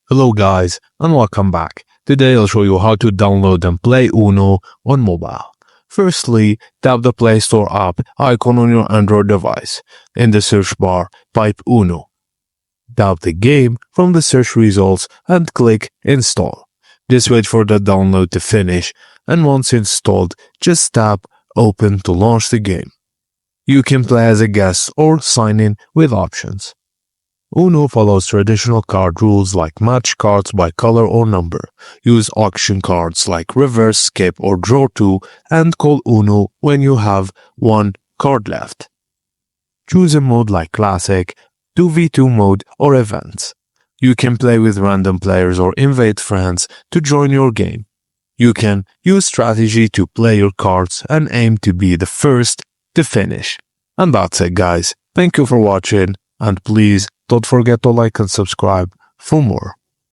Hello guys and welcome back. Today I'll show you how to download and play Uno on mobile. Firstly, tap the Play Store app icon on your Android device. In the search bar, type Uno. Tap the game from the search results and click Install. Just wait for the download to finish, and once installed, just tap Open to launch the game. You can play as a guest or sign in with options. Uno follows traditional card rules like match cards by color or number, use auction cards like reverse, skip, or draw two, and call Uno when you have one card left. Choose a mode like Classic, 2v2 mode, or Events. You can play with random players or invite friends to join your game. You can use strategy to play your cards and aim to be the first to finish. And that's it guys. Thank you for watching, and please don't forget to like and subscribe for more.